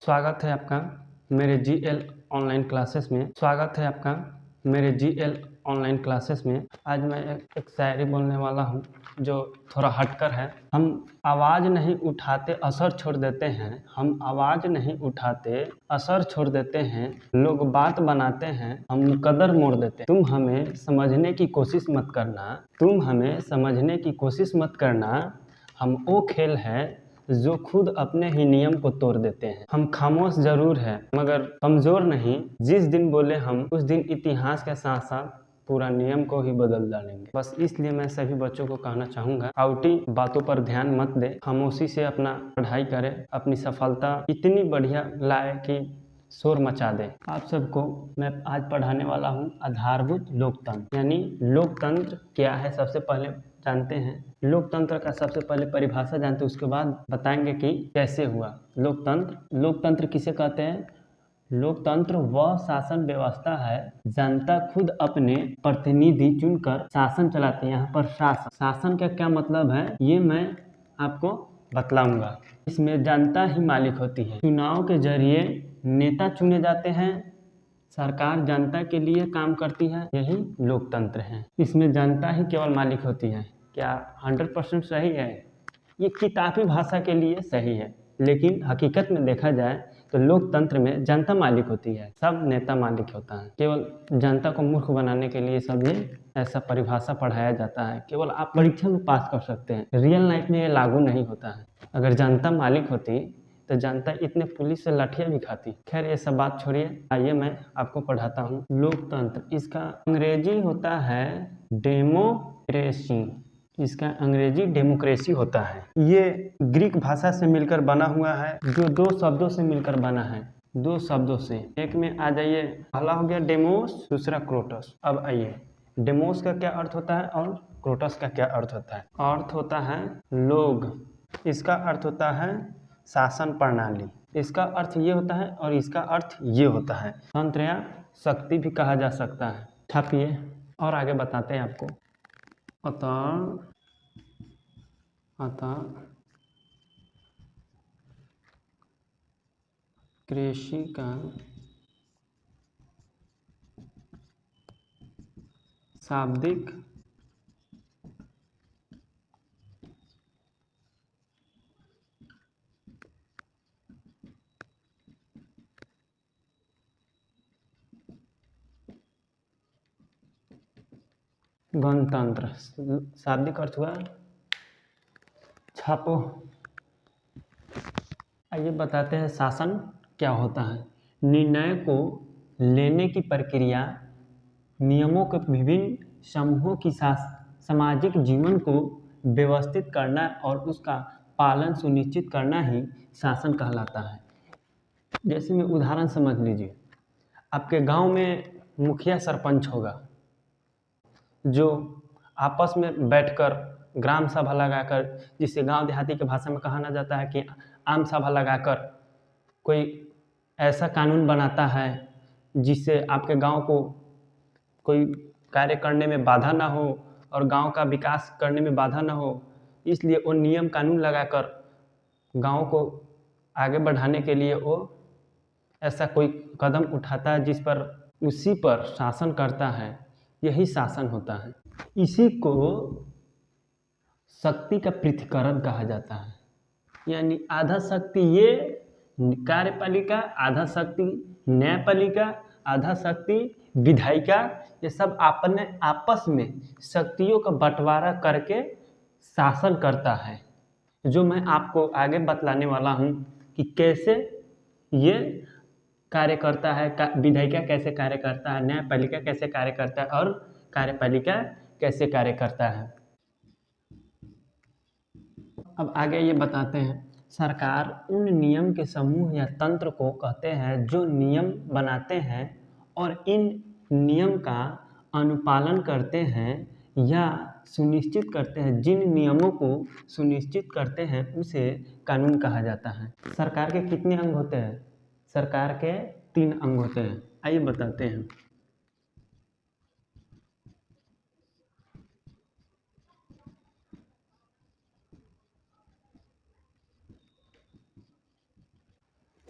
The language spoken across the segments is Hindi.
स्वागत है आपका मेरे जीएल ऑनलाइन क्लासेस में। आज मैं एक शायरी बोलने वाला हूँ जो थोड़ा हटकर है। हम आवाज़ नहीं उठाते असर छोड़ देते हैं, लोग बात बनाते हैं, हम मुकद्दर मोड़ देते हैं। तुम हमें समझने की कोशिश मत करना, हम वो खेल है जो खुद अपने ही नियम को तोड़ देते हैं। हम खामोश जरूर है मगर कमजोर नहीं, जिस दिन बोले हम उस दिन इतिहास के साथ साथ पूरा नियम को ही बदल डालेंगे। बस इसलिए मैं सभी बच्चों को कहना चाहूँगा, आउटी बातों पर ध्यान मत दे, खामोशी से अपना पढ़ाई करे, अपनी सफलता इतनी बढ़िया लाए कि शोर मचा दे। आप सबको मैं आज पढ़ाने वाला हूँ आधारभूत लोकतंत्र, यानी लोकतंत्र क्या है सबसे पहले जानते हैं। लोकतंत्र का सबसे पहले परिभाषा जानते हैं, उसके बाद बताएंगे कि कैसे हुआ लोकतंत्र किसे कहते हैं। लोकतंत्र वह शासन व्यवस्था है, जनता खुद अपने प्रतिनिधि चुनकर शासन चलाते हैं। यहाँ पर शासन का क्या मतलब है ये मैं आपको बतलाऊंगा। इसमें जनता ही मालिक होती है। चुनाव के जरिए नेता चुने जाते हैं, सरकार जनता के लिए काम करती है, यही लोकतंत्र है। इसमें जनता ही केवल मालिक होती है। क्या 100% सही है? ये किताबी भाषा के लिए सही है, लेकिन हकीकत में देखा जाए तो लोकतंत्र में जनता मालिक होती है, सब नेता मालिक होता है। केवल जनता को मूर्ख बनाने के लिए सब ये ऐसा परिभाषा पढ़ाया जाता है। केवल आप परीक्षा में पास कर सकते हैं, रियल लाइफ में ये लागू नहीं होता है। अगर जनता मालिक होती तो जनता इतने पुलिस से लाठियां भी खाती। खैर ये सब बात छोड़िए, आइए मैं आपको पढ़ाता हूँ। लोकतंत्र, इसका अंग्रेजी होता है डेमोक्रेसी, होता है। ये ग्रीक भाषा से मिलकर बना हुआ है, जो दो शब्दों से मिलकर बना है। दो शब्दों से, एक में आ जाइए, पहला हो गया डेमोस, दूसरा क्रोटस। अब आइए, डेमोस का क्या अर्थ होता है और क्रोटस का क्या अर्थ होता है। अर्थ होता है लोग, इसका अर्थ होता है शासन प्रणाली, इसका अर्थ ये होता है और इसका अर्थ ये होता है। तंत्र या शक्ति भी कहा जा सकता है। छापिए और आगे बताते हैं आपको। अतः कृषि का शाब्दिक गणतंत्र, शाब्दिक अर्थ हुआ छापो। आइए बताते हैं शासन क्या होता है। निर्णय को लेने की प्रक्रिया, नियमों के विभिन्न समूहों की सामाजिक जीवन को व्यवस्थित करना और उसका पालन सुनिश्चित करना ही शासन कहलाता है। जैसे में उदाहरण समझ लीजिए, आपके गांव में मुखिया सरपंच होगा, जो आपस में बैठकर ग्राम सभा लगाकर, जिसे गांव देहाती की भाषा में कहा जाता है कि आम सभा लगाकर कोई ऐसा कानून बनाता है जिससे आपके गांव को कोई कार्य करने में बाधा ना हो और गांव का विकास करने में बाधा ना हो। इसलिए वो नियम कानून लगाकर गांव को आगे बढ़ाने के लिए वो ऐसा कोई कदम उठाता है जिस पर उसी पर शासन करता है, यही शासन होता है। इसी को शक्ति का पृथक्करण कहा जाता है, यानी आधा शक्ति ये कार्यपालिका, आधा शक्ति न्यायपालिका, आधा शक्ति विधायिका, ये सब अपने आपस में शक्तियों का बंटवारा करके शासन करता है। जो मैं आपको आगे बतलाने वाला हूँ कि कैसे ये कार्य करता है, विधायिका कैसे कार्य करता है, न्यायपालिका कैसे कार्य करता है और कार्यपालिका कैसे कार्य करता है। अब आगे ये बताते हैं, सरकार उन नियम के समूह या तंत्र को कहते हैं जो नियम बनाते हैं और इन नियम का अनुपालन करते हैं या सुनिश्चित करते हैं। जिन नियमों को सुनिश्चित करते हैं उसे कानून कहा जाता है। सरकार के कितने अंग होते हैं? सरकार के 3 अंग होते हैं। आइए बताते हैं।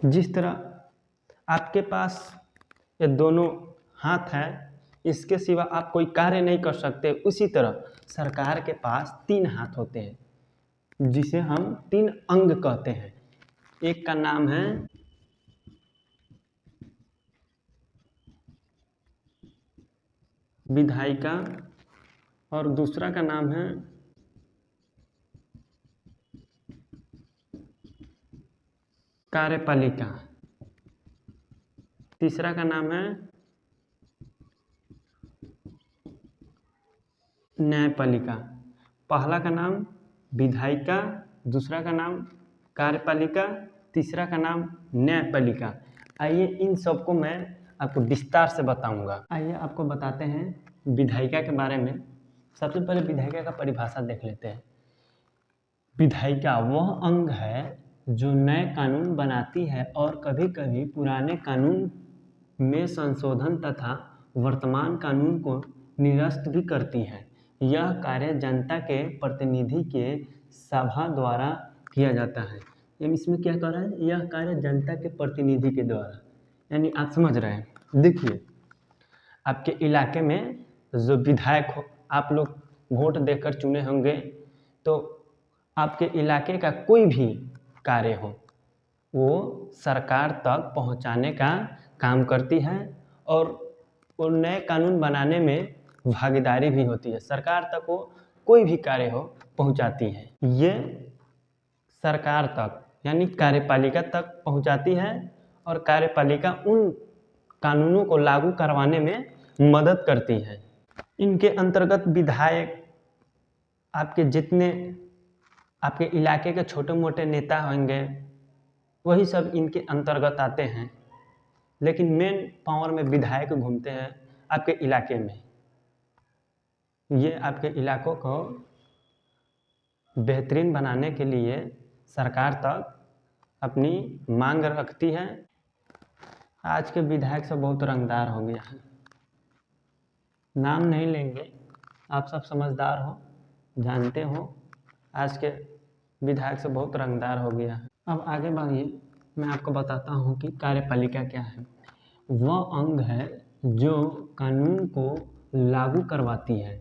जिस तरह आपके पास ये दोनों हाथ हैं, इसके सिवा आप कोई कार्य नहीं कर सकते, उसी तरह सरकार के पास 3 हाथ होते हैं जिसे हम 3 अंग कहते हैं। एक का नाम है विधायिका और दूसरा का नाम है कार्यपालिका, तीसरा का नाम है न्यायपालिका। पहला का नाम विधायिका, दूसरा का नाम कार्यपालिका, तीसरा का नाम न्यायपालिका। आइए इन सबको मैं आपको विस्तार से बताऊंगा। आइए आपको बताते हैं विधायिका के बारे में। सबसे पहले विधायिका का परिभाषा देख लेते हैं। विधायिका वह अंग है जो नए कानून बनाती है और कभी कभी पुराने कानून में संशोधन तथा वर्तमान कानून को निरस्त भी करती है। यह कार्य जनता के प्रतिनिधि के सभा द्वारा किया जाता है। यानी इसमें क्या कर रहा है, यह कार्य जनता के प्रतिनिधि के द्वारा, यानी आप समझ रहे हैं। देखिए, आपके इलाके में जो विधायक हो, आप लोग वोट देकर चुने होंगे, तो आपके इलाके का कोई भी कार्य हो वो सरकार तक पहुंचाने का काम करती है और वो नए कानून बनाने में भागीदारी भी होती है। सरकार तक वो कोई भी कार्य हो पहुंचाती है। ये सरकार तक यानी कार्यपालिका तक पहुंचाती है और कार्यपालिका उन कानूनों को लागू करवाने में मदद करती है। इनके अंतर्गत विधायक आपके जितने आपके इलाके के छोटे मोटे नेता होंगे वही सब इनके अंतर्गत आते हैं, लेकिन मेन पावर में विधायक घूमते हैं आपके इलाके में। ये आपके इलाकों को बेहतरीन बनाने के लिए सरकार तक अपनी मांग रखती है। आज के विधायक सब बहुत रंगदार हो गया है, नाम नहीं लेंगे, आप सब समझदार हो, जानते हो आज के विधायक से बहुत रंगदार हो गया है। अब आगे बढ़िए, मैं आपको बताता हूँ कि कार्यपालिका क्या है। वह अंग है जो कानून को लागू करवाती है,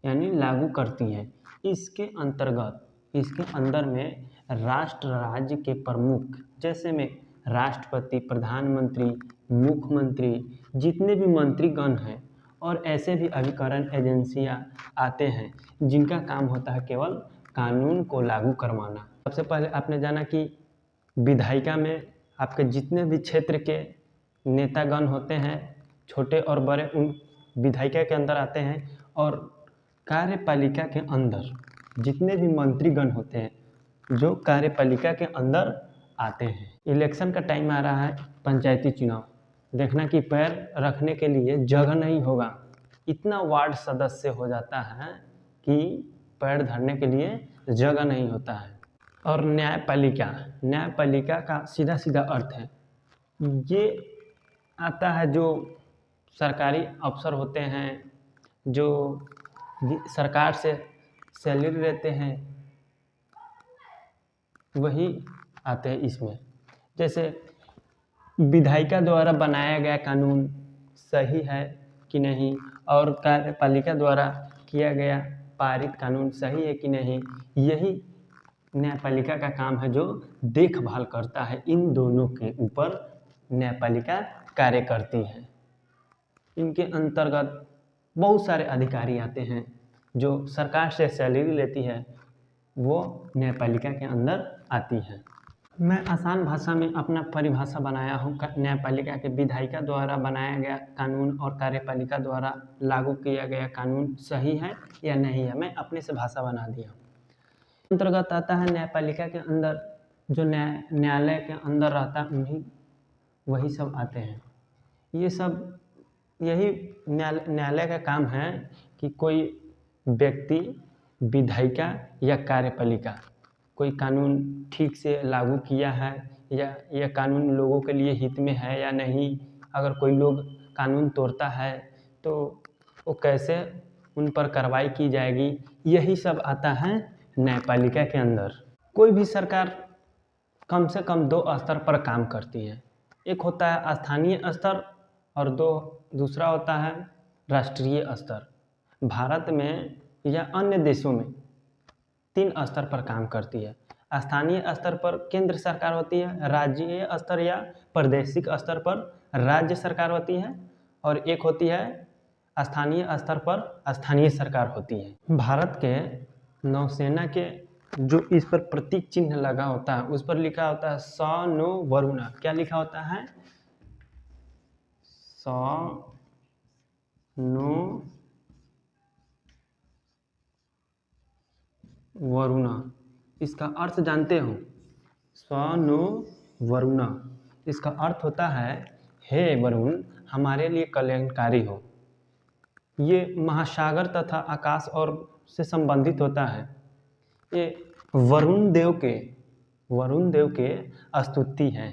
यानी लागू करती है। इसके अंतर्गत इसके अंदर में राष्ट्र राज्य के प्रमुख, जैसे में राष्ट्रपति, प्रधानमंत्री, मुख्यमंत्री, जितने भी मंत्रीगण हैं और ऐसे भी अभिकरण एजेंसियां आते हैं जिनका काम होता है केवल कानून को लागू करवाना। सबसे पहले आपने जाना कि विधायिका में आपके जितने भी क्षेत्र के नेतागण होते हैं, छोटे और बड़े, उन विधायिका के अंदर आते हैं। और कार्यपालिका के अंदर जितने भी मंत्रीगण होते हैं जो कार्यपालिका के अंदर आते हैं। इलेक्शन का टाइम आ रहा है, पंचायती चुनाव, देखना कि पैर रखने के लिए जगह नहीं होगा, इतना वार्ड सदस्य हो जाता है कि पैर धरने के लिए जगह नहीं होता है। और न्यायपालिका का सीधा सीधा अर्थ है, ये आता है जो सरकारी अफसर होते हैं जो सरकार से सैलरी लेते हैं, वही आते हैं इसमें। जैसे विधायिका द्वारा बनाया गया कानून सही है कि नहीं और कार्यपालिका द्वारा किया गया पारित कानून सही है कि नहीं, यही न्यायपालिका का काम है जो देखभाल करता है। इन दोनों के ऊपर न्यायपालिका कार्य करती है। इनके अंतर्गत बहुत सारे अधिकारी आते हैं जो सरकार से सैलरी लेती है, वो न्यायपालिका के अंदर आती है। मैं आसान भाषा में अपना परिभाषा बनाया हूँ न्यायपालिका के। विधायिका द्वारा बनाया गया कानून और कार्यपालिका द्वारा लागू किया गया कानून सही है या नहीं है, मैं अपने से भाषा बना दिया। अंतर्गत आता है न्यायपालिका के अंदर जो न्यायालय के अंदर रहता है, उन्हीं वही सब आते हैं। ये सब यही न्यायालय का काम है कि कोई व्यक्ति विधायिका या कार्यपालिका कोई कानून ठीक से लागू किया है या यह कानून लोगों के लिए हित में है या नहीं, अगर कोई लोग कानून तोड़ता है तो वो कैसे उन पर कार्रवाई की जाएगी, यही सब आता है न्यायपालिका के अंदर। कोई भी सरकार कम से कम 2 स्तर पर काम करती है। एक होता है स्थानीय स्तर और दूसरा होता है राष्ट्रीय स्तर। भारत में या अन्य देशों में 3 स्तर पर काम करती है। स्थानीय स्तर पर केंद्र सरकार होती है, राज्यीय स्तर या प्रादेशिक स्तर पर राज्य सरकार होती है, और एक होती है स्थानीय स्तर पर स्थानीय सरकार होती है। भारत के नौसेना के जो इस पर प्रतीक चिन्ह लगा होता है उस पर लिखा होता है स नो वरुणा। क्या लिखा होता है? स नो वरुणा। इसका अर्थ जानते हो? स नो वरुणा, इसका अर्थ होता है हे वरुण, हमारे लिए कल्याणकारी हो। ये महासागर तथा आकाश और से संबंधित होता है। ये वरुण देव के स्तुति है।